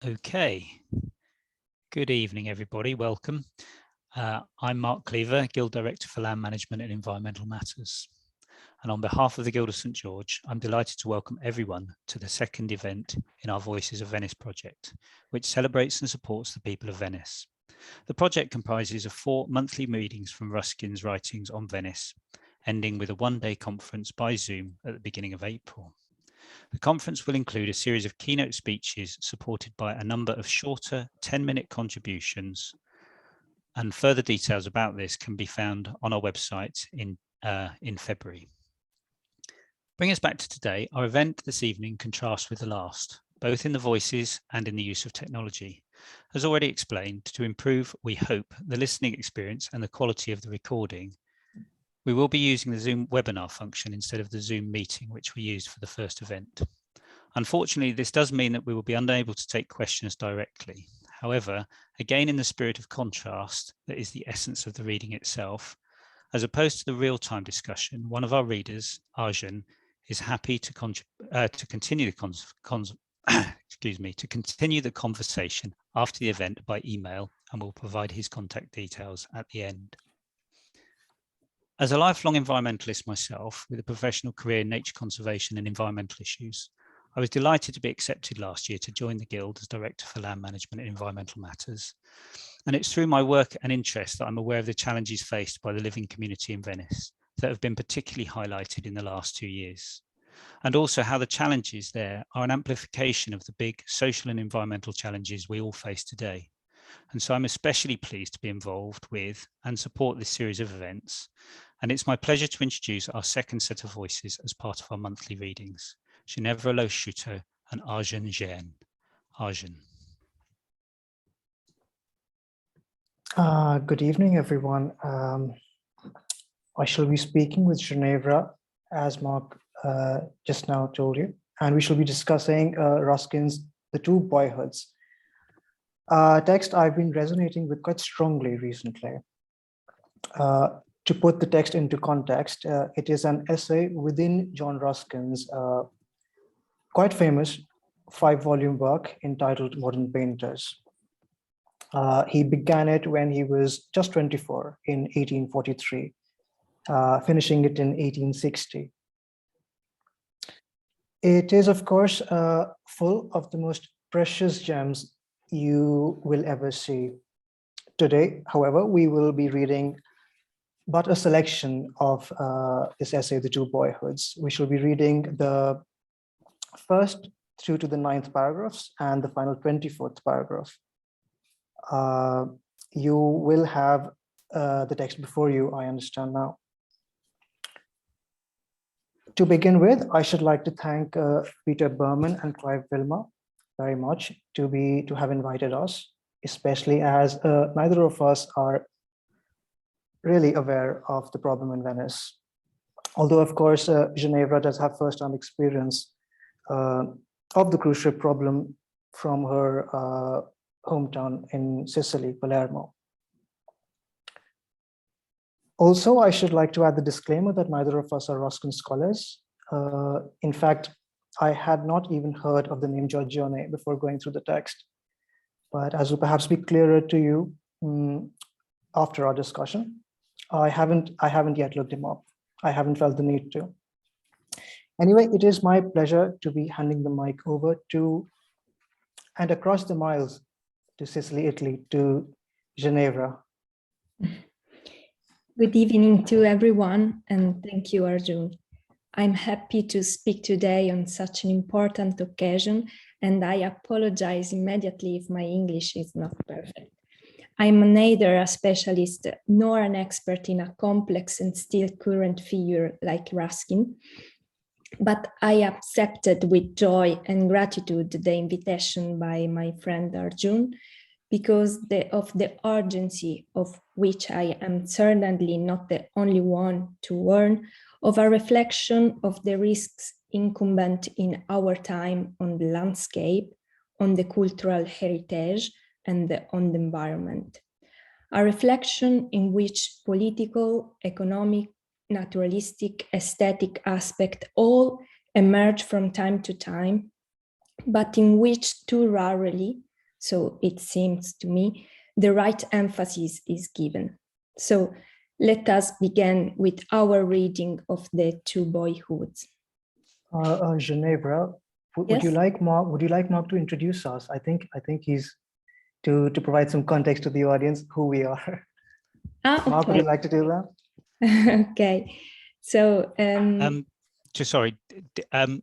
Okay, good evening everybody, welcome. I'm Mark Cleaver, Guild Director for Land Management and Environmental Matters. And on behalf of the Guild of St George, I'm delighted to welcome everyone to the second event in our Voices of Venice project, which celebrates and supports the people of Venice. The project comprises of 4 monthly meetings from Ruskin's writings on Venice, ending with a one-day conference by Zoom at the beginning of April. The conference will include a series of keynote speeches supported by a number of shorter 10-minute contributions, and further details about this can be found on our website in February. Bring us back to today. Our event this evening contrasts with the last, both in the voices and in the use of technology. As already explained, to improve, we hope, the listening experience and the quality of the recording, we will be using the Zoom webinar function instead of the Zoom meeting, which we used for the first event. Unfortunately, this does mean that we will be unable to take questions directly. However, again, in the spirit of contrast, that is the essence of the reading itself, as opposed to the real-time discussion, one of our readers, Arjun, is happy to continue the conversation after the event by email, and will provide his contact details at the end. As a lifelong environmentalist myself, with a professional career in nature conservation and environmental issues, I was delighted to be accepted last year to join the Guild as Director for Land Management and Environmental Matters. And it's through my work and interest that I'm aware of the challenges faced by the living community in Venice that have been particularly highlighted in the last 2 years. And also how the challenges there are an amplification of the big social and environmental challenges we all face today. And so I'm especially pleased to be involved with and support this series of events. And it's my pleasure to introduce our second set of voices as part of our monthly readings, GINEVRA Lo SCIUTO and Arjun Jain. Arjun. Good evening, everyone. I shall be speaking with GINEVRA, as Mark just now told you, and we shall be discussing Ruskin's The Two Boyhoods, text I've been resonating with quite strongly recently. To put the text into context, it is an essay within John Ruskin's quite famous 5-volume work entitled Modern Painters. He began it when he was just 24 in 1843, finishing it in 1860. It is, of course, full of the most precious gems you will ever see. Today, however, we will be reading but a selection of this essay, The Two Boyhoods. We shall be reading the first through to the 9th paragraphs and the final 24th paragraph. You will have the text before you, I understand now. To begin with, I should like to thank Peter Berman and Clive Wilmer very much to have invited us, especially as neither of us are really aware of the problem in Venice. Although, of course, GINEVRA does have first-hand experience of the cruise ship problem from her hometown in Sicily, Palermo. Also, I should like to add the disclaimer that neither of us are Ruskin scholars. In fact, I had not even heard of the name Giorgione before going through the text. But as will perhaps be clearer to you after our discussion, I haven't yet looked him up. I haven't felt the need to. Anyway, it is my pleasure to be handing the mic over to, and across the miles to Sicily, Italy, to GINEVRA. Good evening to everyone, and thank you, Arjun. I'm happy to speak today on such an important occasion, and I apologize immediately if my English is not perfect. I'm neither a specialist nor an expert in a complex and still current figure like Ruskin, but I accepted with joy and gratitude the invitation by my friend Arjun because of the urgency of which I am certainly not the only one to warn of a reflection of the risks incumbent in our time on the landscape, on the cultural heritage, and on the environment. A reflection in which political, economic, naturalistic, aesthetic aspect all emerge from time to time, but in which too rarely so it seems to me, the right emphasis is given. So let us begin with our reading of the two boyhoods. Ginevra, would Yes? you like Mark? Would you like Mark to introduce us? I think he's to provide some context to the audience who we are. Okay. Mark, would you like to do that? Okay. So Just sorry. I'm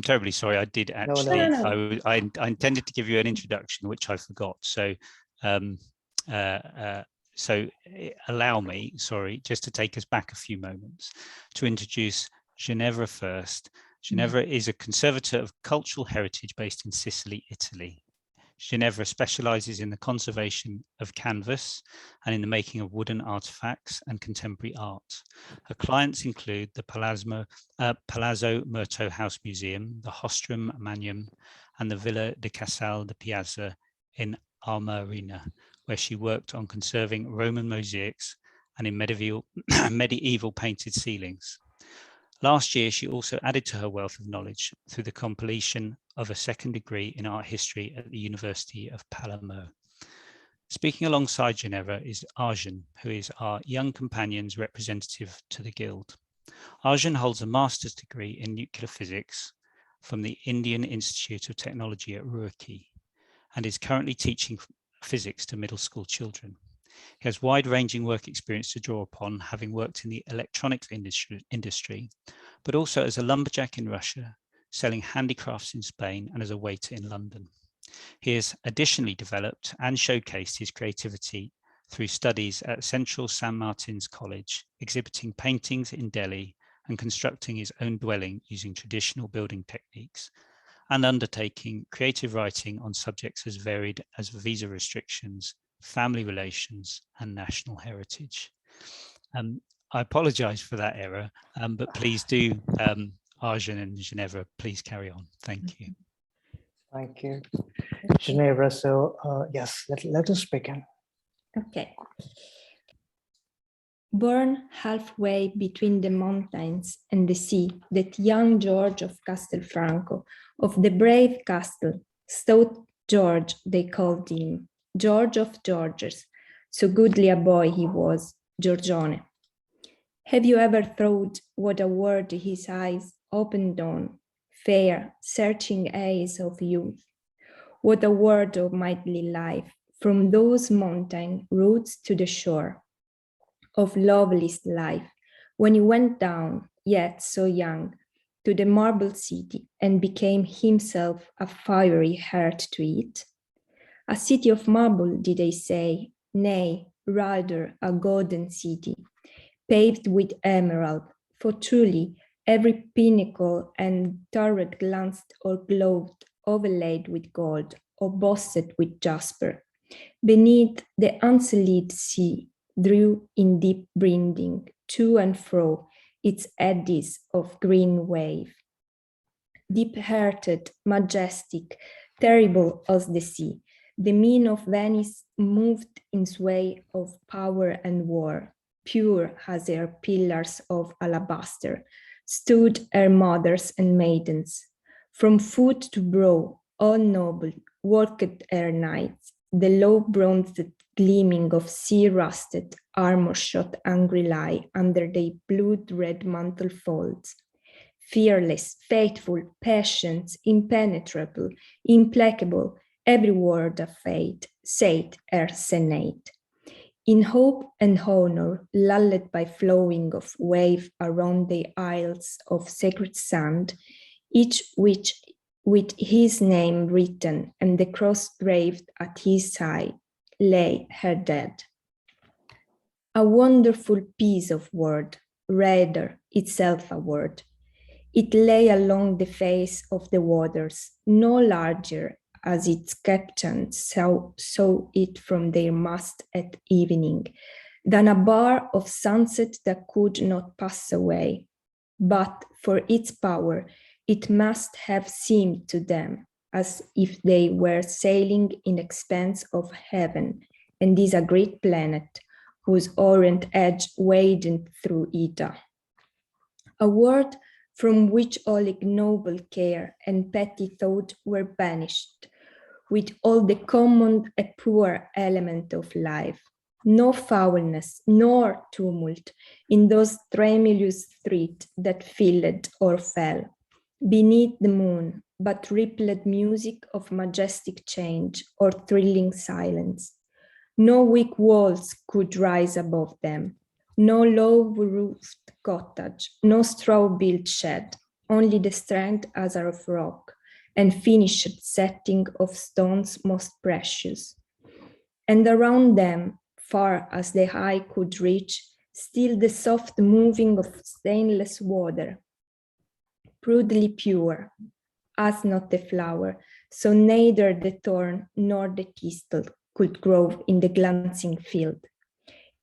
terribly sorry. I did actually. No. I intended to give you an introduction, which I forgot. So, so allow me, sorry, just to take us back a few moments to introduce Ginevra first. Ginevra is a conservator of cultural heritage based in Sicily, Italy. Ginevra specializes in the conservation of canvas and in the making of wooden artifacts and contemporary art. Her clients include the Palazzo Murto House Museum, the Hostrum Magnum, and the Villa de Casal de Piazza in Armarina, where she worked on conserving Roman mosaics and in medieval painted ceilings. Last year, she also added to her wealth of knowledge through the completion of a second degree in art history at the University of Palermo. Speaking alongside Ginevra is Arjun, who is our young companion's representative to the Guild. Arjun holds a master's degree in nuclear physics from the Indian Institute of Technology at Roorkee and is currently teaching physics to middle school children. He has wide-ranging work experience to draw upon, having worked in the electronics industry, but also as a lumberjack in Russia, selling handicrafts in Spain, and as a waiter in London. He has additionally developed and showcased his creativity through studies at Central San Martin's College, exhibiting paintings in Delhi and constructing his own dwelling using traditional building techniques, and undertaking creative writing on subjects as varied as visa restrictions, family relations, and national heritage. I apologize for that error, but please do, Arjun and Ginevra, please carry on. Thank you. Thank you, Ginevra. So yes, let us begin. Okay. Born halfway between the mountains and the sea, that young George of Castelfranco, of the brave castle, stout George they called him, George of Georges, so goodly a boy he was, Giorgione. Have you ever thought what a world his eyes opened on, fair, searching eyes of youth? What a world of mighty life, from those mountain roots to the shore, of loveliest life, when he went down, yet so young, to the marble city and became himself a fiery heart to eat? A city of marble, did they say? Nay, rather a golden city, paved with emerald, for truly every pinnacle and turret glanced or glowed, overlaid with gold, or bossed with jasper. Beneath the unsullied sea drew in deep binding, to and fro, its eddies of green wave. Deep-hearted, majestic, terrible as the sea, the mien of Venice moved in sway of power and war. Pure as her pillars of alabaster stood her mothers and maidens. From foot to brow, all noble, walked her knights, the low bronzed gleaming of sea-rusted, armor-shot angry lie under their blood-red mantle folds. Fearless, faithful, patient, impenetrable, implacable, every word of fate, said her senate. In hope and honor, lulled by flowing of wave around the isles of sacred sand, each which with his name written and the cross graved at his side, lay her dead. A wonderful piece of word, rather itself a word. It lay along the face of the waters, no larger as its captains saw it from their mast at evening, than a bar of sunset that could not pass away. But for its power, it must have seemed to them as if they were sailing in the expanse of heaven, and is a great planet whose orient edge waded through Ida. A word from which all ignoble care and petty thought were banished, with all the common and poor element of life. No foulness nor tumult in those tremulous streets that filled or fell beneath the moon, but rippled music of majestic change or thrilling silence. No weak walls could rise above them, no low-roofed cottage, no straw-built shed, only the strength as of rock, and finished setting of stones most precious. And around them, far as the eye could reach, still the soft moving of stainless water, prudely pure, as not the flower, so neither the thorn nor the thistle could grow in the glancing field.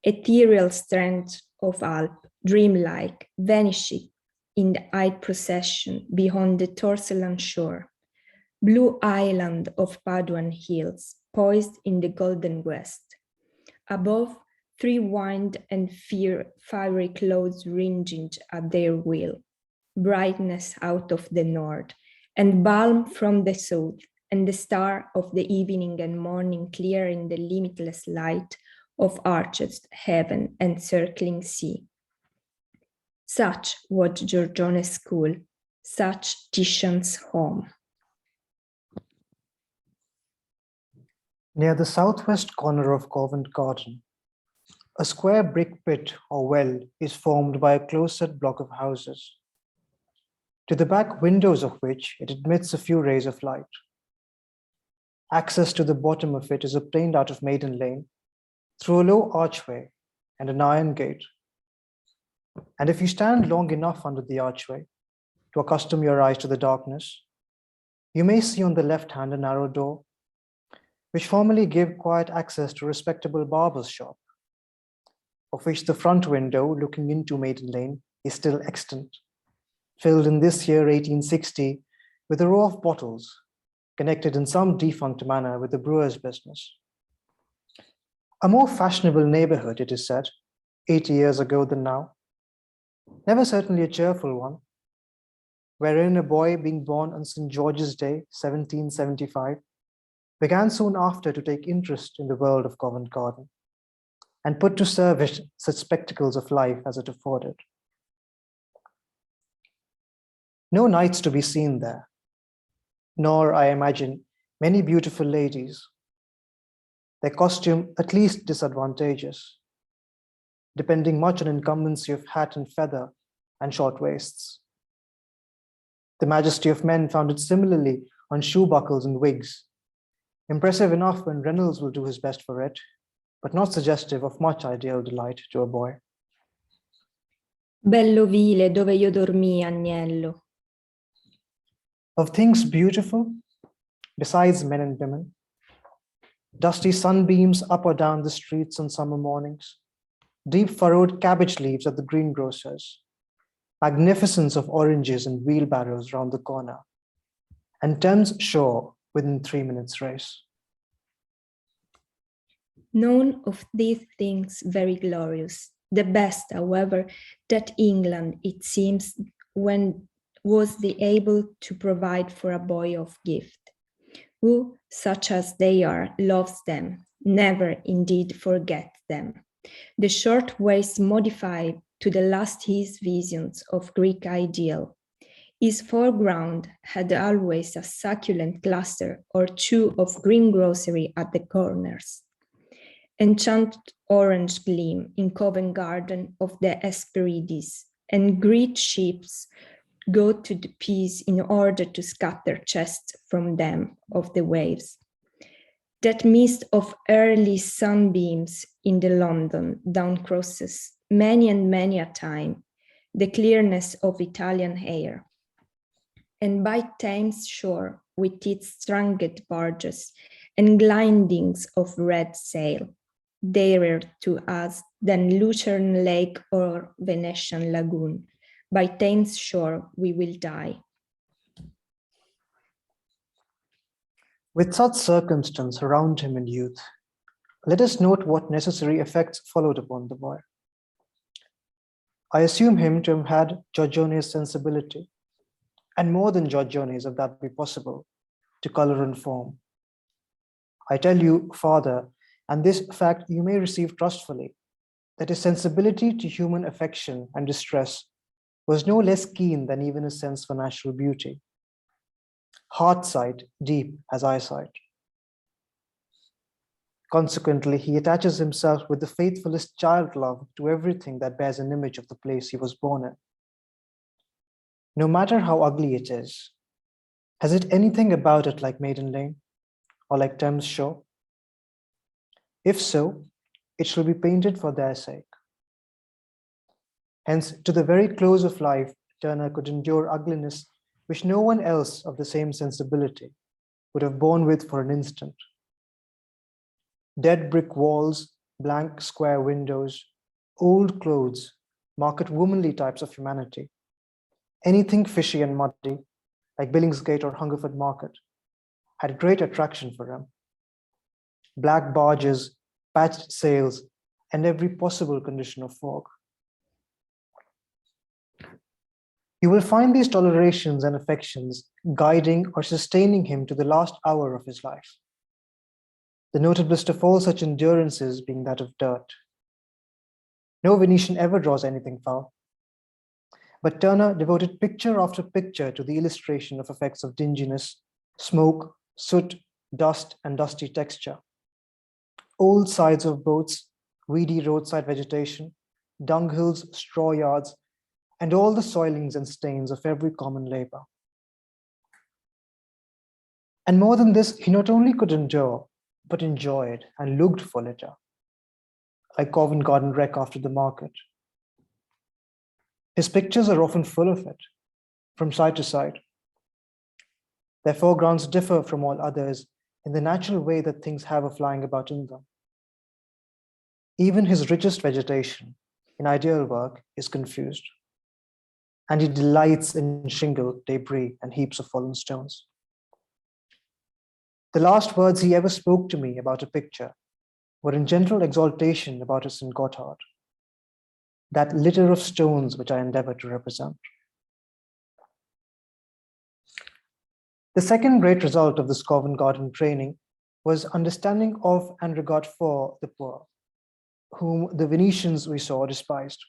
Ethereal strength of Alp, dreamlike, vanishing in the eyed procession beyond the Torcellan shore. Blue island of Paduan hills, poised in the golden west. Above, three wind and fiery clouds ringing at their will. Brightness out of the north, and balm from the south, and the star of the evening and morning clear in the limitless light of arched heaven and circling sea. Such was Giorgione's school, such Titian's home. Near the southwest corner of Covent Garden, a square brick pit or well is formed by a close-set block of houses, to the back windows of which it admits a few rays of light. Access to the bottom of it is obtained out of Maiden Lane through a low archway and an iron gate. And if you stand long enough under the archway to accustom your eyes to the darkness, you may see on the left hand a narrow door, which formerly gave quiet access to a respectable barber's shop, of which the front window looking into Maiden Lane is still extant, filled in this year 1860 with a row of bottles connected in some defunct manner with the brewer's business. A more fashionable neighborhood, it is said, 80 years ago than now, never certainly a cheerful one, wherein a boy being born on St. George's Day, 1775, began soon after to take interest in the world of Covent Garden and put to service such spectacles of life as it afforded. No knights to be seen there, nor, I imagine, many beautiful ladies, their costume at least disadvantageous, depending much on incumbency of hat and feather and short waists. The majesty of men founded similarly on shoe buckles and wigs, impressive enough when Reynolds will do his best for it, but not suggestive of much ideal delight to a boy. Bello vile dove io dormii, agnello. Of things beautiful, besides men and women, dusty sunbeams up or down the streets on summer mornings, deep furrowed cabbage leaves at the greengrocer's, magnificence of oranges and wheelbarrows round the corner, and Thames shore within 3 minutes' race. None of these things very glorious. The best, however, that England, it seems, was able to provide for a boy of gift, who, such as they are, loves them, never indeed forgets them. The short waist modified to the last his visions of Greek ideal. His foreground had always a succulent cluster or two of greengrocery at the corners. Enchanted orange gleam in Covent Garden of the Hesperides, and great ships go to the peas in order to scatter chests from them of the waves. That mist of early sunbeams in the London down crosses many and many a time, the clearness of Italian air. And by Thames shore with its stranged barges and glidings of red sail, dearer to us than Lucerne Lake or Venetian Lagoon, by Thames shore we will die. With such circumstance around him in youth, let us note what necessary effects followed upon the boy. I assume him to have had Giorgione's sensibility, and more than Giorgione's, if that be possible, to color and form. I tell you, Father, and this fact you may receive trustfully, that his sensibility to human affection and distress was no less keen than even his sense for natural beauty. Heart sight deep as eyesight. Consequently, he attaches himself with the faithfulest child love to everything that bears an image of the place he was born in. No matter how ugly it is, has it anything about it like Maiden Lane or like Thames Shore? If so, it shall be painted for their sake. Hence, to the very close of life, Turner could endure ugliness which no one else of the same sensibility would have borne with for an instant. Dead brick walls, blank square windows, old clothes, market womanly types of humanity. Anything fishy and muddy, like Billingsgate or Hungerford Market, had great attraction for him. Black barges, patched sails, and every possible condition of fog. You will find these tolerations and affections guiding or sustaining him to the last hour of his life. The notablest of all such endurances being that of dirt. No Venetian ever draws anything foul, but Turner devoted picture after picture to the illustration of effects of dinginess, smoke, soot, dust, and dusty texture. Old sides of boats, weedy roadside vegetation, dunghills, straw yards, and all the soilings and stains of every common labor. And more than this, he not only could endure, but enjoyed and looked for litter, like Covent Garden wreck after the market. His pictures are often full of it, from side to side. Their foregrounds differ from all others in the natural way that things have of lying about in them. Even his richest vegetation, in ideal work, is confused, and he delights in shingle, debris, and heaps of fallen stones. The last words he ever spoke to me about a picture were in gentle exaltation about his St. Gotthard, that litter of stones which I endeavor to represent. The second great result of this Covent Garden training was understanding of and regard for the poor, whom the Venetians we saw despised,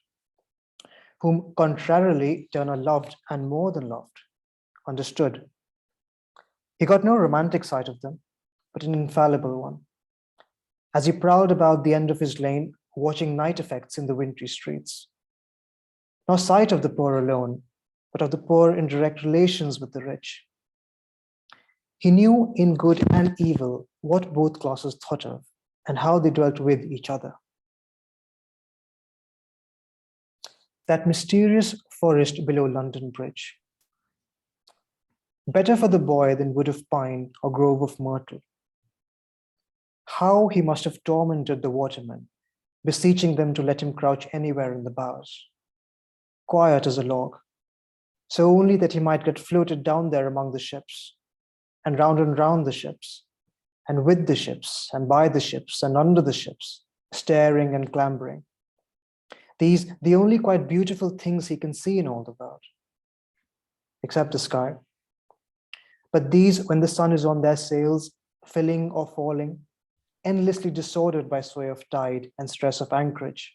whom contrarily Turner loved and more than loved, understood. He got no romantic sight of them, but an infallible one, as he prowled about the end of his lane, watching night effects in the wintry streets. Nor sight of the poor alone, but of the poor in direct relations with the rich. He knew in good and evil what both classes thought of and how they dwelt with each other. That mysterious forest below London Bridge. Better for the boy than wood of pine or grove of myrtle. How he must have tormented the watermen, beseeching them to let him crouch anywhere in the bows, quiet as a log, so only that he might get floated down there among the ships, and round the ships, and with the ships, and by the ships, and under the ships, staring and clambering. These, the only quite beautiful things he can see in all the world, except the sky. But these, when the sun is on their sails, filling or falling, endlessly disordered by sway of tide and stress of anchorage,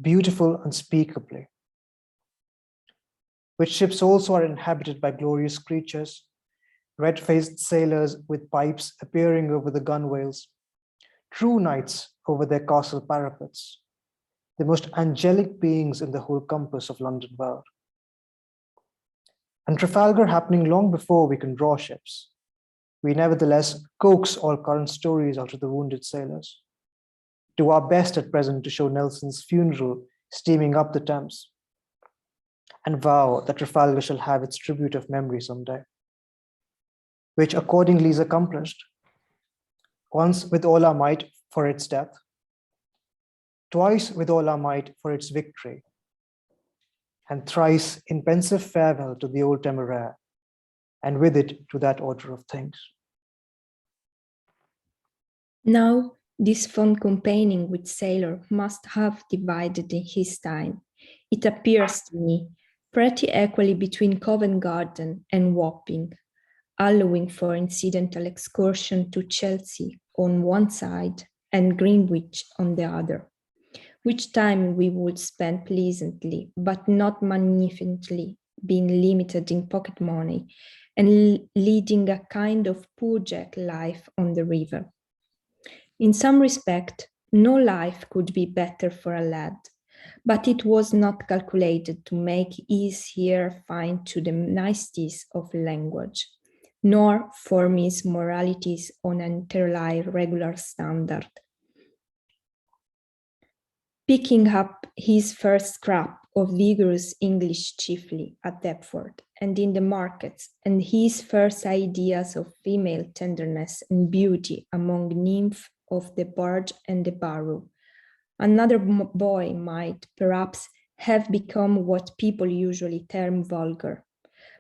beautiful unspeakably. Which ships also are inhabited by glorious creatures, red-faced sailors with pipes appearing over the gunwales, true knights over their castle parapets, the most angelic beings in the whole compass of London world. And Trafalgar happening long before we can draw ships, we nevertheless coax all current stories out of the wounded sailors, do our best at present to show Nelson's funeral steaming up the Thames, and vow that Trafalgar shall have its tribute of memory someday, which accordingly is accomplished, once with all our might for its death, twice with all our might for its victory, and thrice in pensive farewell to the old Temeraire, and with it to that order of things. Now, this fond companion with sailor must have divided his time, it appears to me, pretty equally between Covent Garden and Wapping. allowing for incidental excursion to Chelsea on one side and Greenwich on the other, which time we would spend pleasantly, but not magnificently, being limited in pocket money and leading a kind of poor jack life on the river. In some respect, no life could be better for a lad, but it was not calculated to make his ear fine to the niceties of language, nor form his moralities on an entirely regular standard. Picking up his first scrap of vigorous English chiefly at Deptford and in the markets, and his first ideas of female tenderness and beauty among nymph of the barge and the barrow, another boy might perhaps have become what people usually term vulgar,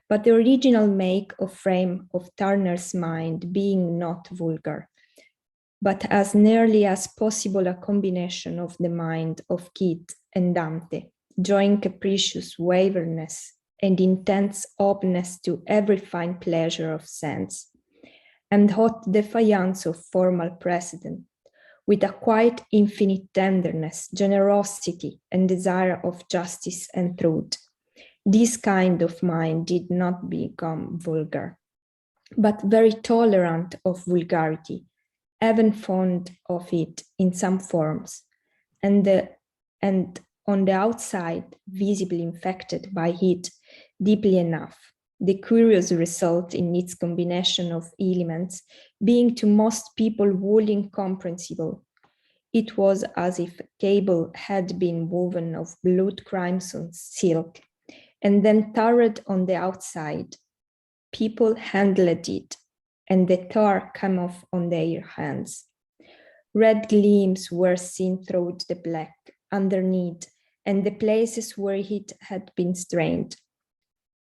but the original make or frame of Turner's mind being not vulgar, but as nearly as possible a combination of the mind of Keats and Dante, joining capricious waveriness and intense openness to every fine pleasure of sense, and hot defiance of formal precedent, with a quite infinite tenderness, generosity, and desire of justice and truth. This kind of mind did not become vulgar, but very tolerant of vulgarity, even fond of it in some forms, and on the outside, visibly infected by it deeply enough, the curious result in its combination of elements being to most people wholly incomprehensible. It was as if a cable had been woven of blood crimson silk and then tarred on the outside. People handled it, and the tar came off on their hands. Red gleams were seen through the black underneath, and the places where it had been strained.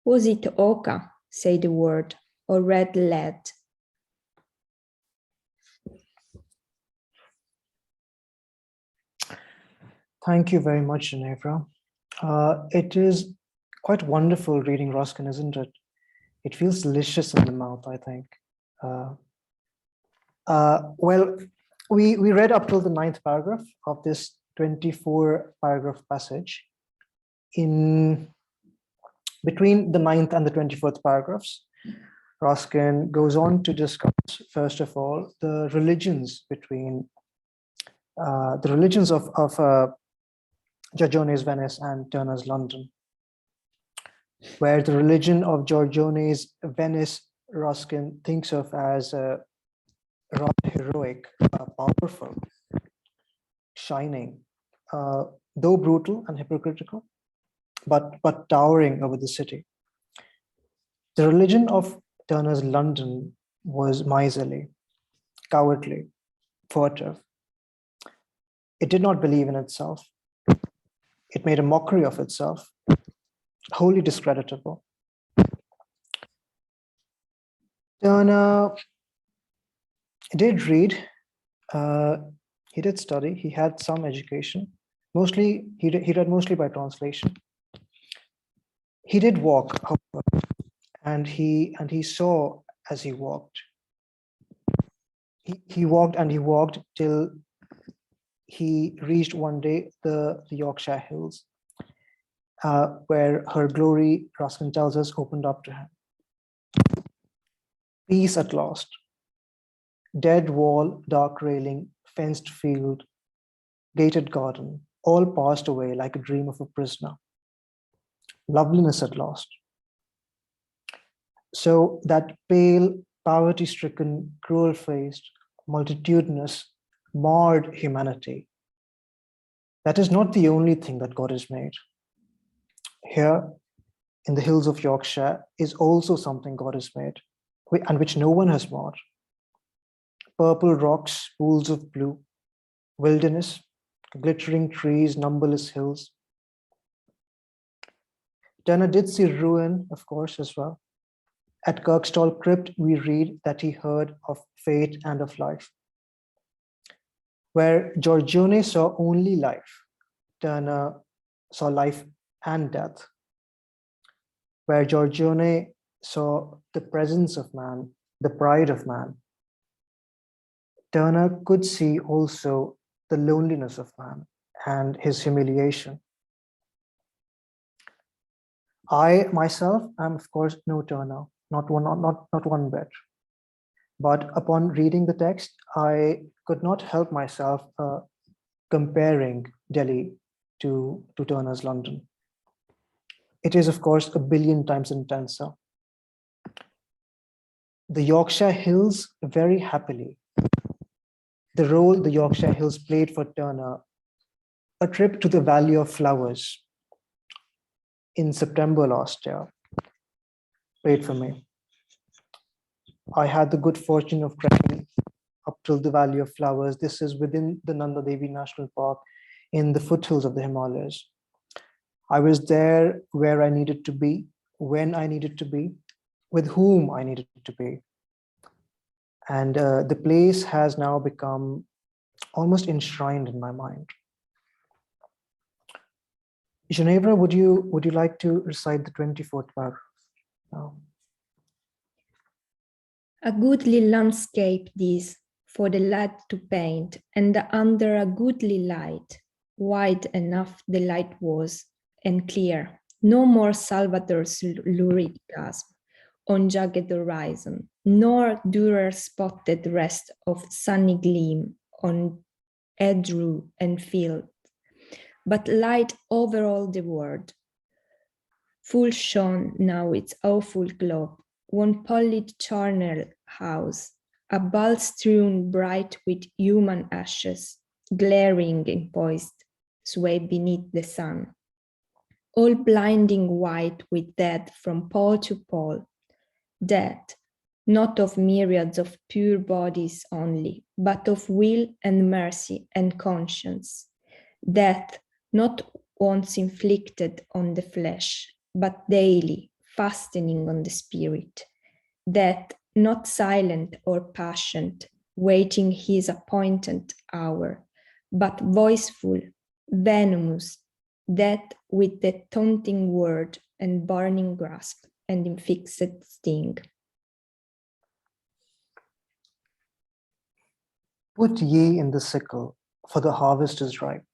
Was it ochre, say the word, or red lead? Thank you very much, Ginevra. It is quite wonderful reading Ruskin, isn't it? It feels delicious in the mouth, I think. Well, we read up till the 9th paragraph of this 24-paragraph passage. In between the 9th and the 24th paragraphs, Ruskin goes on to discuss, first of all, the religions between the religions of Giorgione's Venice and Turner's London, where the religion of Giorgione's Venice, Ruskin thinks of as rather heroic, powerful, shining, though brutal and hypocritical, but towering over the city. The religion of Turner's London was miserly, cowardly, furtive. It did not believe in itself. It made a mockery of itself, wholly discreditable. Turner did read, he did study, he had some education. Mostly, he read mostly by translation. He did walk, however, and he saw as he walked. He walked and he walked till he reached one day the Yorkshire Hills, where her glory, Ruskin tells us, opened up to him. Peace at last. Dead wall, dark railing, fenced field, gated garden, all passed away like a dream of a prisoner. Loveliness at last. So that pale, poverty-stricken, cruel-faced, multitudinous, marred humanity, that is not the only thing that God has made. Here, in the hills of Yorkshire, is also something God has made, and which no one has marred. Purple rocks, pools of blue, wilderness, glittering trees, numberless hills. Turner did see ruin, of course, as well. At Kirkstall Crypt, we read that he heard of fate and of life. Where Giorgione saw only life, Turner saw life and death. Where Giorgione saw the presence of man, the pride of man, Turner could see also the loneliness of man and his humiliation. I myself am, of course, no Turner, not one bit. But upon reading the text, I could not help myself comparing Delhi to Turner's London. It is, of course, a billion times intenser. The Yorkshire Hills very happily. The role the Yorkshire Hills played for Turner, a trip to the Valley of Flowers in September last year, played for me. I had the good fortune of trekking up till the Valley of Flowers. This is within the Nanda Devi National Park in the foothills of the Himalayas. I was there where I needed to be, when I needed to be, with whom I needed to be. And the place has now become almost enshrined in my mind. Ginevra, would you like to recite the 24th paragraph now? A goodly landscape this for the lad to paint, and under a goodly light, wide enough the light was, and clear, no more Salvator's lurid gasp on jagged horizon, nor durer spotted rest of sunny gleam on hedgerow and field, but light over all the world. Full shone now its awful globe, one polished charnel house, a bowl strewn bright with human ashes, glaring and poised, sway beneath the sun. All blinding white with death from pole to pole, death, not of myriads of pure bodies only, but of will and mercy and conscience, death not once inflicted on the flesh, but daily fastening on the spirit, death not silent or patient, waiting his appointed hour, but voiceful, venomous, death with the taunting word and burning grasp and infixed sting. Put ye in the sickle, for the harvest is ripe.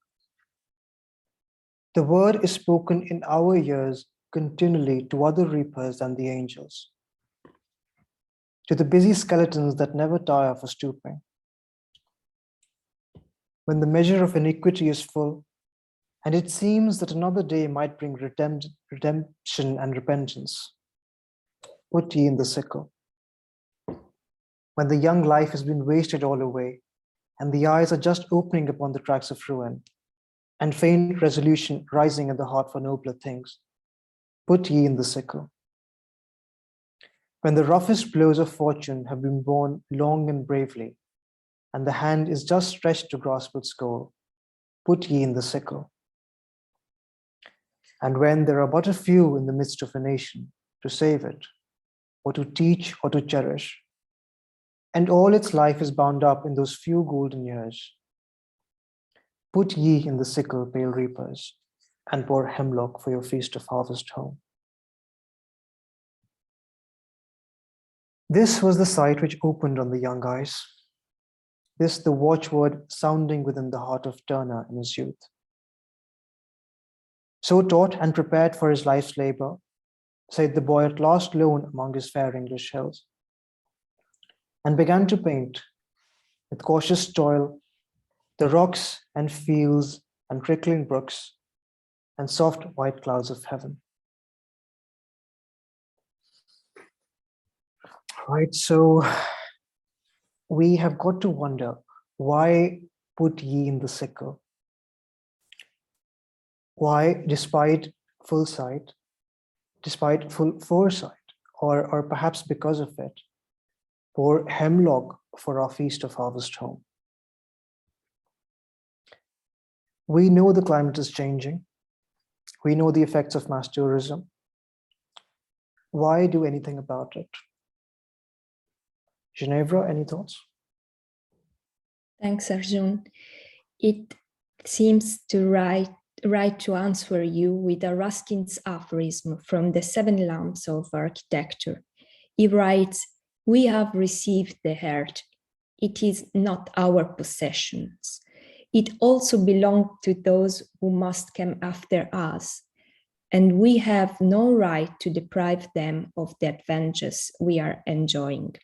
The word is spoken in our ears continually to other reapers than the angels, to the busy skeletons that never tire for stooping. When the measure of iniquity is full, and it seems that another day might bring redemption and repentance, put ye in the sickle. When the young life has been wasted all away, and the eyes are just opening upon the tracks of ruin, and faint resolution rising in the heart for nobler things, put ye in the sickle. When the roughest blows of fortune have been borne long and bravely, and the hand is just stretched to grasp its goal, put ye in the sickle. And when there are but a few in the midst of a nation to save it, or to teach or to cherish, and all its life is bound up in those few golden years, put ye in the sickle, pale reapers, and pour hemlock for your feast of harvest home. This was the sight which opened on the young eyes. This the watchword sounding within the heart of Turner in his youth. So taught and prepared for his life's labor, sat the boy at last lone among his fair English hills, and began to paint, with cautious toil, the rocks and fields and trickling brooks and soft white clouds of heaven. Right, so we have got to wonder, why put ye in the sickle? Why, despite full sight, despite full foresight, or perhaps because of it, pour hemlock for our feast of harvest home? We know the climate is changing. We know the effects of mass tourism. Why do anything about it? Ginevra, any thoughts? Thanks, Arjun. It seems to write to answer you with a Ruskin's aphorism from the Seven Lamps of Architecture. He writes, "We have received the earth. It is not our possessions. It also belongs to those who must come after us, and we have no right to deprive them of the advantages we are enjoying."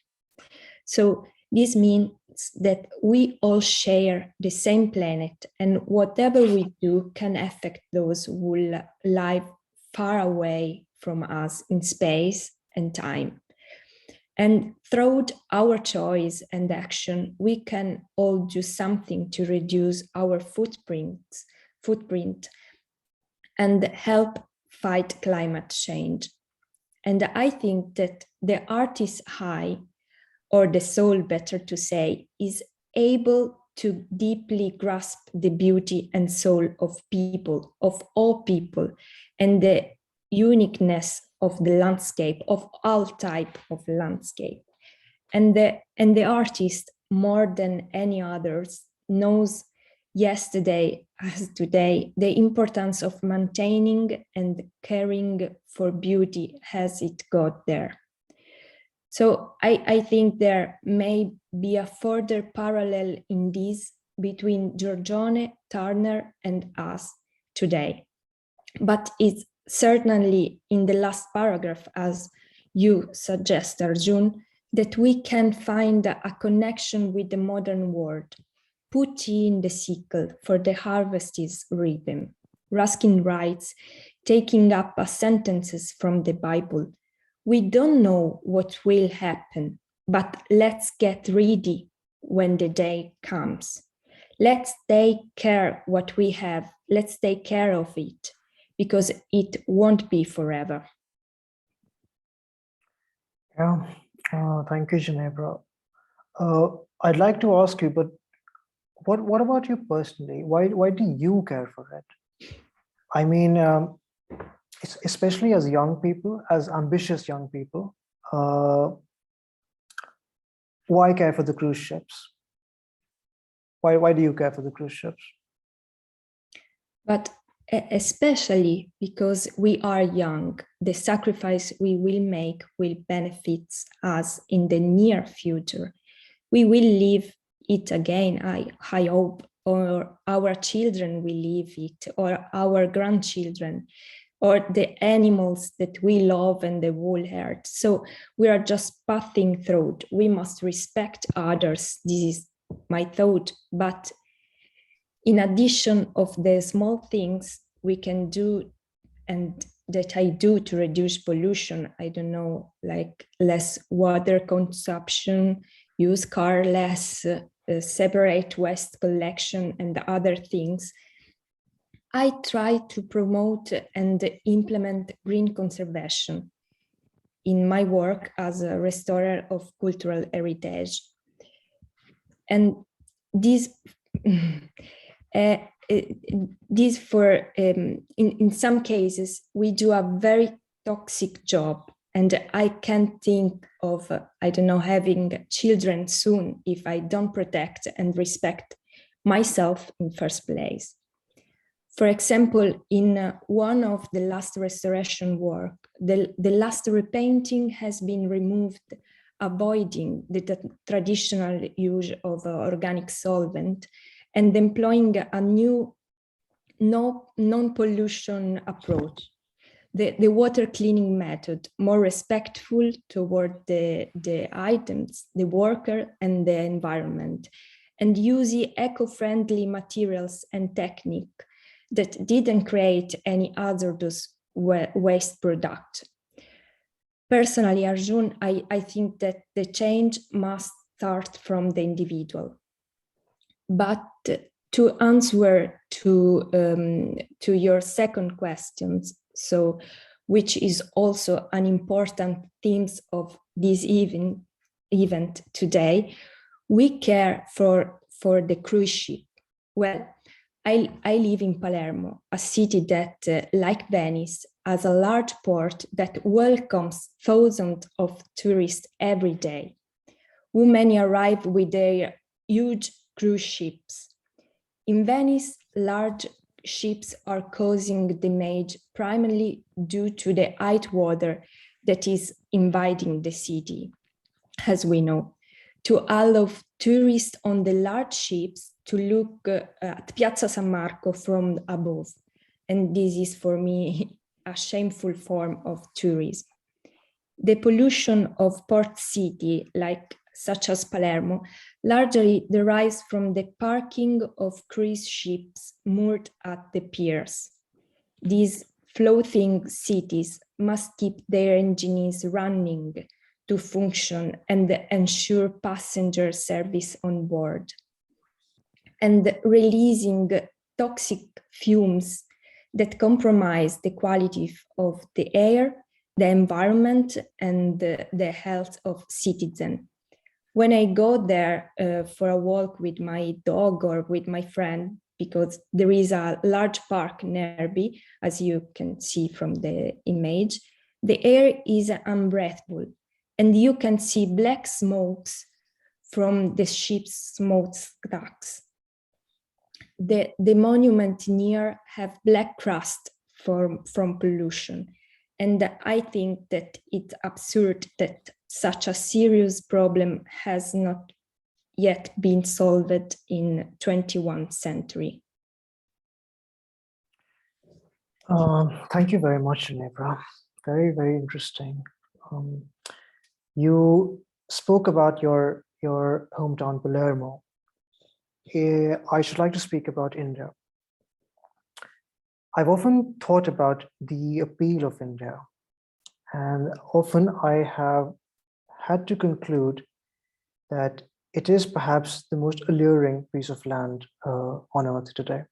So this means that we all share the same planet, and whatever we do can affect those who live far away from us in space and time. And through our choice and action, we can all do something to reduce our footprint and help fight climate change. And I think that the artist's eye, or the soul, better to say, is able to deeply grasp the beauty and soul of people, of all people, and the uniqueness of the landscape, of all type of landscape. And the artist, more than any others, knows yesterday as today the importance of maintaining and caring for beauty as it got there. So I think there may be a further parallel in this between Giorgione, Turner, and us today. But it's certainly in the last paragraph, as you suggest, Arjun, that we can find a connection with the modern world. Put in the sickle, for the harvest is ripen. Ruskin writes, taking up sentences from the Bible, "We don't know what will happen, but let's get ready when the day comes. Let's take care what we have. Let's take care of it, because it won't be forever." Yeah, thank you, Ginevra. I'd like to ask you, but what about you personally? Why do you care for it? I mean, especially as young people, as ambitious young people, why care for the cruise ships? Why do you care for the cruise ships? But especially because we are young, the sacrifice we will make will benefit us in the near future. We will live it again, I hope, or our children will live it, or our grandchildren, or the animals that we love and the whole earth. So we are just passing through. We must respect others. This is my thought. But in addition of the small things we can do and that I do to reduce pollution, I don't know, like less water consumption, use car less, separate waste collection and other things, I try to promote and implement green conservation in my work as a restorer of cultural heritage. And this, in some cases, we do a very toxic job. And I can't think of, I don't know, having children soon if I don't protect and respect myself in first place. For example, in one of the last restoration work, the last repainting has been removed, avoiding the traditional use of organic solvent and employing a new non-pollution approach. The water cleaning method, more respectful toward the items, the worker and the environment, and using eco-friendly materials and technique that didn't create any hazardous waste product. Personally, Arjun, I think that the change must start from the individual. But to answer to your second question, so which is also an important theme of this event today, we care for the cruise ship. Well, I live in Palermo, a city that, like Venice, has a large port that welcomes thousands of tourists every day, who many arrive with their huge cruise ships. In Venice, large ships are causing damage primarily due to the high water that is invading the city, as we know, to allow tourists on the large ships to look at Piazza San Marco from above. And this is, for me, a shameful form of tourism. The pollution of port city, such as Palermo, largely derives from the parking of cruise ships moored at the piers. These floating cities must keep their engines running to function and ensure passenger service on board. And releasing toxic fumes that compromise the quality of the air, the environment, and the health of citizens. When I go there for a walk with my dog or with my friend, because there is a large park nearby, as you can see from the image, the air is unbreathable, and you can see black smokes from the ship's smokestacks. The monument near have black crust from pollution. And I think that it's absurd that such a serious problem has not yet been solved in 21st century. Thank you very much, Ginevra. Very, very interesting. You spoke about your hometown, Palermo. I should like to speak about India. I've often thought about the appeal of India, and often I have had to conclude that it is perhaps the most alluring piece of land on earth today.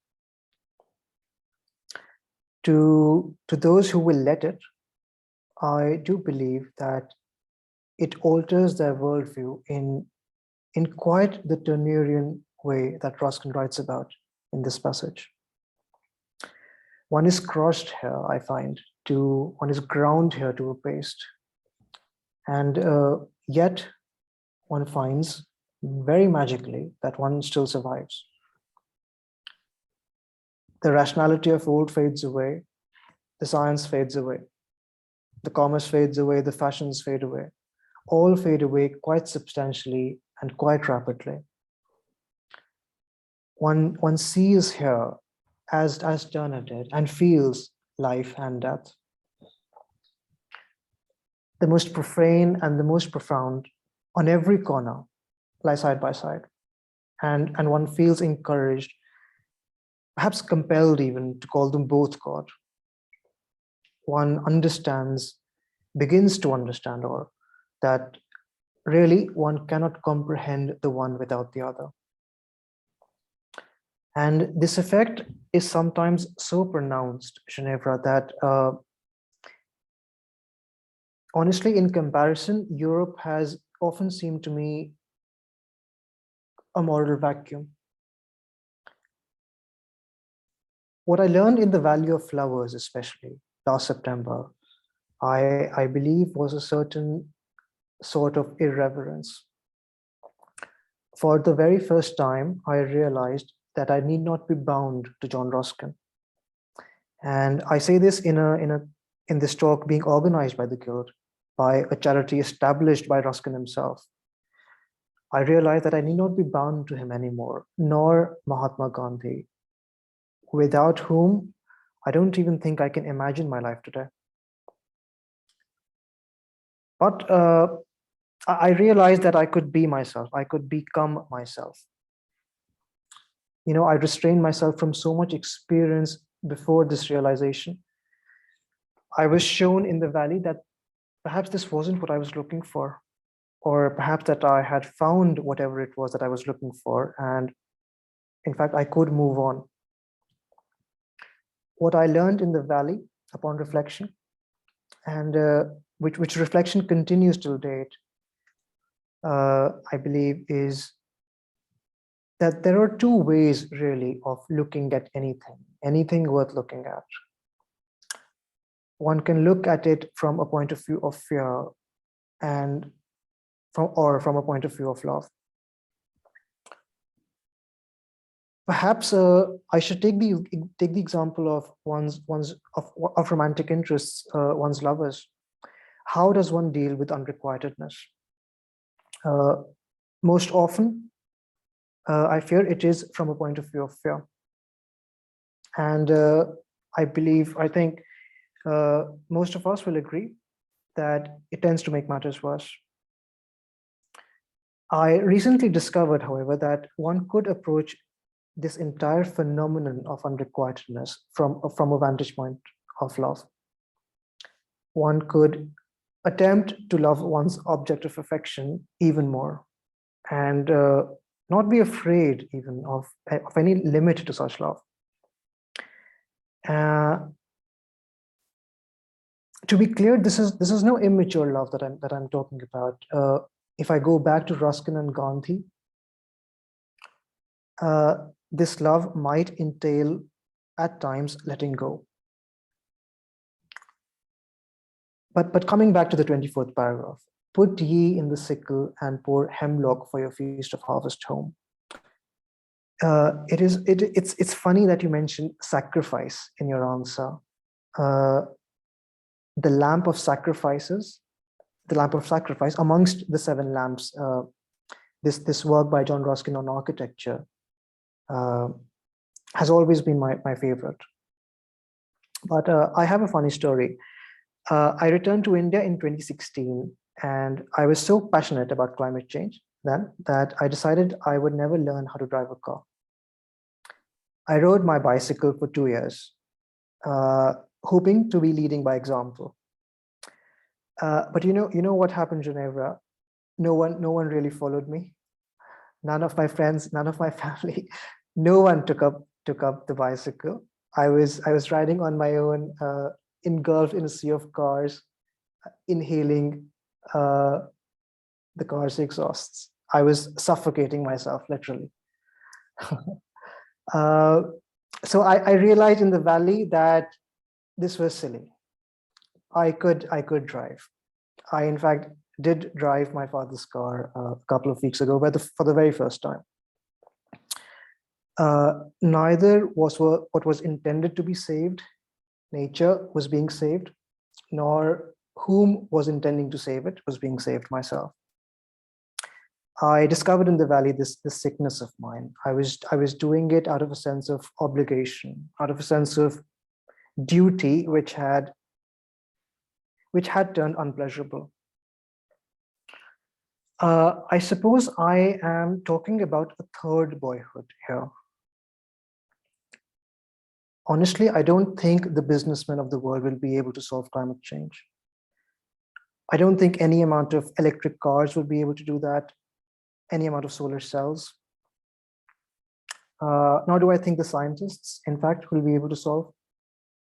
To those who will let it, I do believe that it alters their worldview in quite the Turnerian way that Ruskin writes about in this passage. One is crushed here, I find, one is ground here to a paste. And yet one finds very magically that one still survives. The rationality of old fades away, the science fades away, the commerce fades away, the fashions fade away, all fade away quite substantially and quite rapidly. One sees here, as Turner did, and feels life and death. The most profane and the most profound on every corner lie side by side. And one feels encouraged, perhaps compelled even, to call them both God. One understands, begins to understand, or that really one cannot comprehend the one without the other. And this effect is sometimes so pronounced, Ginevra, that honestly, in comparison, Europe has often seemed to me a moral vacuum. What I learned in the Valley of Flowers, especially last September, I believe was a certain sort of irreverence. For the very first time, I realized that I need not be bound to John Ruskin. And I say this in this talk being organized by the Guild, by a charity established by Ruskin himself. I realized that I need not be bound to him anymore, nor Mahatma Gandhi, without whom I don't even think I can imagine my life today. But I realized that I could be myself, I could become myself. You know, I restrained myself from so much experience before this realization. I was shown in the valley that perhaps this wasn't what I was looking for, or perhaps that I had found whatever it was that I was looking for, and in fact, I could move on. What I learned in the valley upon reflection, and which reflection continues till date, I believe, is that there are two ways really of looking at anything worth looking at. One can look at it from a point of view of fear and from a point of view of love. Perhaps I should take the example of of romantic interests, one's lovers. How does one deal with unrequitedness? Most often, I fear it is from a point of view of fear. And I think most of us will agree that it tends to make matters worse. I recently discovered, however, that one could approach this entire phenomenon of unrequitedness from a vantage point of love. One could attempt to love one's object of affection even more, and not be afraid even of any limit to such love. To be clear, this is no immature love that I'm talking about. If I go back to Ruskin and Gandhi, this love might entail at times letting go. But coming back to the 24th paragraph, put ye in the sickle and pour hemlock for your feast of harvest home. It's funny that you mentioned sacrifice in your answer. The lamp of sacrifice amongst the 7 lamps. This work by John Ruskin on architecture has always been my favorite. But I have a funny story. I returned to India in 2016, and I was so passionate about climate change then that I decided I would never learn how to drive a car. I rode my bicycle for 2 years, hoping to be leading by example. But you know what happened, Ginevra? No one really followed me. None of my friends, none of my family, no one took up the bicycle. I was riding on my own, engulfed in a sea of cars, inhaling the car's exhausts. I was suffocating myself, literally. So I realized in the valley that this was silly. I could drive. I, in fact, did drive my father's car a couple of weeks ago, but for the very first time. Neither was what was intended to be saved, nature was being saved, nor whom was intending to save it was being saved, myself. I discovered in the valley this sickness of mine. I was doing it out of a sense of obligation, out of a sense of duty, which had turned unpleasurable. I suppose I am talking about a third boyhood here. Honestly, I don't think the businessmen of the world will be able to solve climate change. I don't think any amount of electric cars will be able to do that, any amount of solar cells. Nor do I think the scientists, in fact, will be able to solve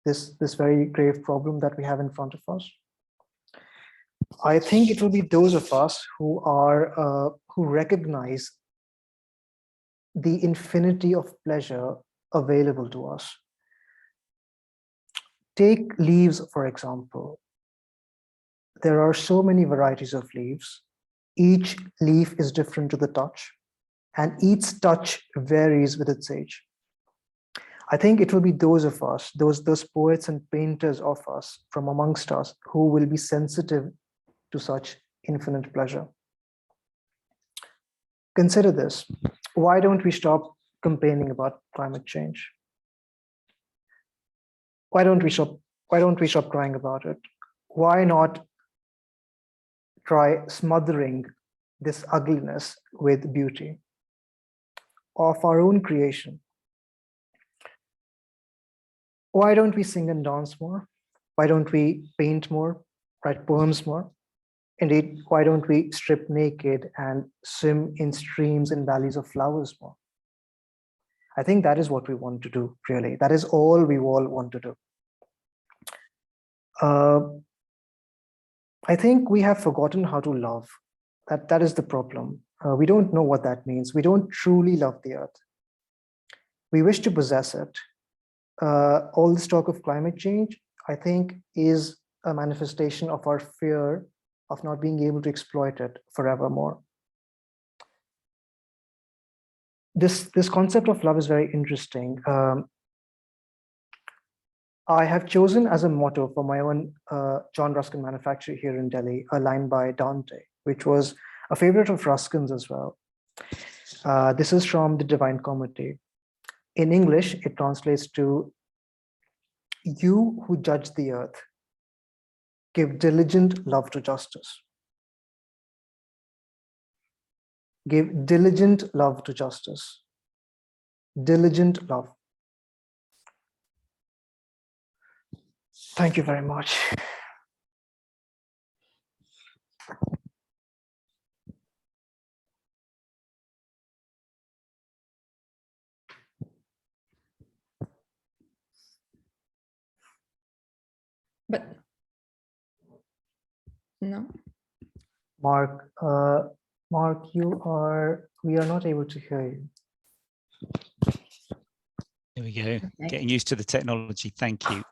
this very grave problem that we have in front of us. I think it will be those of us who recognize the infinity of pleasure available to us. Take leaves, for example. There are so many varieties of leaves. Each leaf is different to the touch, and each touch varies with its age. I think it will be those of us, those poets and painters of us, from amongst us, who will be sensitive to such infinite pleasure. Consider this. Why don't we stop complaining about climate change? Why don't we stop crying about it? Why not try smothering this ugliness with beauty of our own creation? Why don't we sing and dance more? Why don't we paint more, write poems more? Indeed, why don't we strip naked and swim in streams and valleys of flowers more? I think that is what we want to do, really. That is all we all want to do. I think we have forgotten how to love. That is the problem. We don't know what that means. We don't truly love the earth. We wish to possess it. All this talk of climate change, I think, is a manifestation of our fear of not being able to exploit it forevermore. this concept of love is very interesting. I have chosen as a motto for my own John Ruskin manufactory here in Delhi, a line by Dante, which was a favorite of Ruskin's as well. This is from the Divine Comedy. In English, it translates to, "You who judge the earth, give diligent love to justice." Give diligent love to justice. Diligent love. Thank you very much. But no. Mark, Mark, we are not able to hear you. There we go. Okay. Getting used to the technology. Thank you.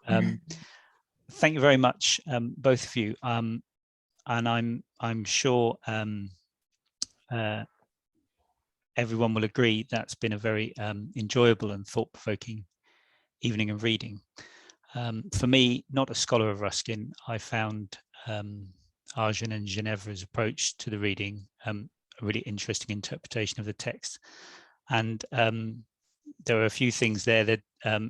Thank you very much, both of you. And I'm sure everyone will agree that's been a very enjoyable and thought-provoking evening of reading. For me, not a scholar of Ruskin, I found Arjun and Ginevra's approach to the reading a really interesting interpretation of the text. And there are a few things there that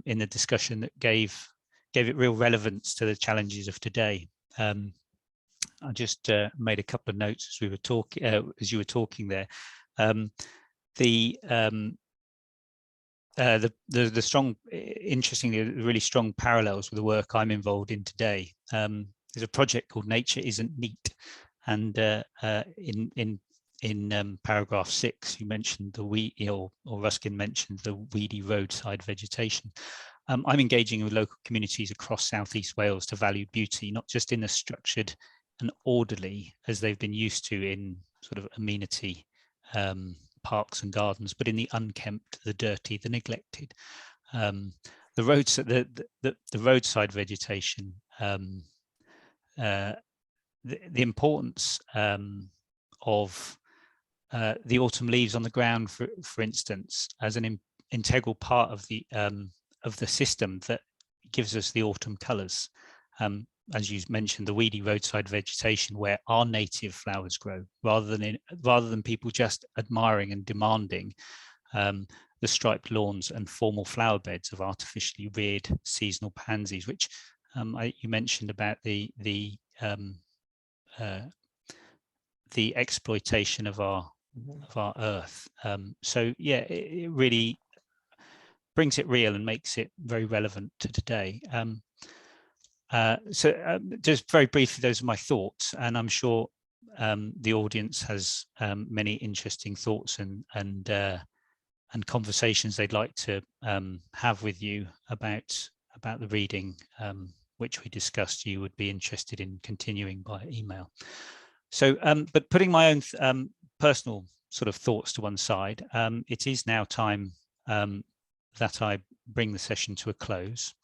in the discussion that gave it real relevance to the challenges of today. I just made a couple of notes as we were talking, as you were talking there. The strong, interestingly, really strong parallels with the work I'm involved in today. There's a project called Nature Isn't Neat, and in paragraph 6, you mentioned the weedy, or Ruskin mentioned the weedy roadside vegetation. I'm engaging with local communities across Southeast Wales to value beauty, not just in the structured and orderly as they've been used to in sort of amenity parks and gardens, but in the unkempt, the dirty, the neglected. The roadside vegetation, the importance of the autumn leaves on the ground, for instance, as an integral part of the system that gives us the autumn colours. As you mentioned, the weedy roadside vegetation where our native flowers grow, rather than people just admiring and demanding the striped lawns and formal flower beds of artificially reared seasonal pansies, which you mentioned about the exploitation of our earth. So yeah, it really brings it real and makes it very relevant to today. Just very briefly, those are my thoughts, and I'm sure the audience has many interesting thoughts and conversations they'd like to have with you about the reading, which we discussed you would be interested in continuing by email. So, but putting my own personal sort of thoughts to one side, it is now time that I bring the session to a close.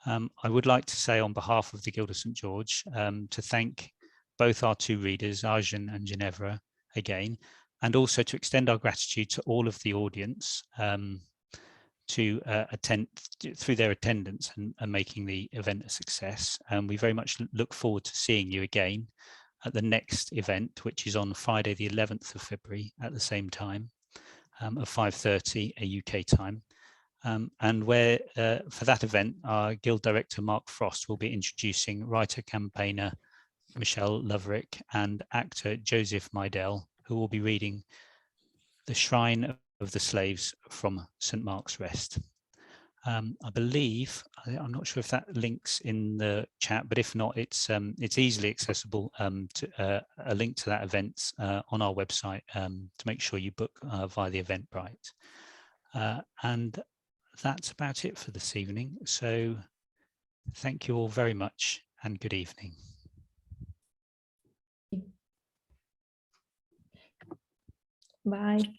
I would like to say on behalf of the Guild of St. George to thank both our two readers, Arjun and Ginevra, again, and also to extend our gratitude to all of the audience to attend through their attendance and making the event a success. We very much look forward to seeing you again at the next event, which is on Friday, the 11th of February at the same time of 5:30 UK time. And where for that event, our Guild Director Mark Frost will be introducing writer-campaigner Michelle Loverick and actor Joseph Meidel, who will be reading The Shrine of the Slaves from St. Mark's Rest. I believe, I'm not sure if that links in the chat, but if not, it's easily accessible to a link to that event on our website to make sure you book via the Eventbrite. And that's about it for this evening. So thank you all very much and good evening. Bye.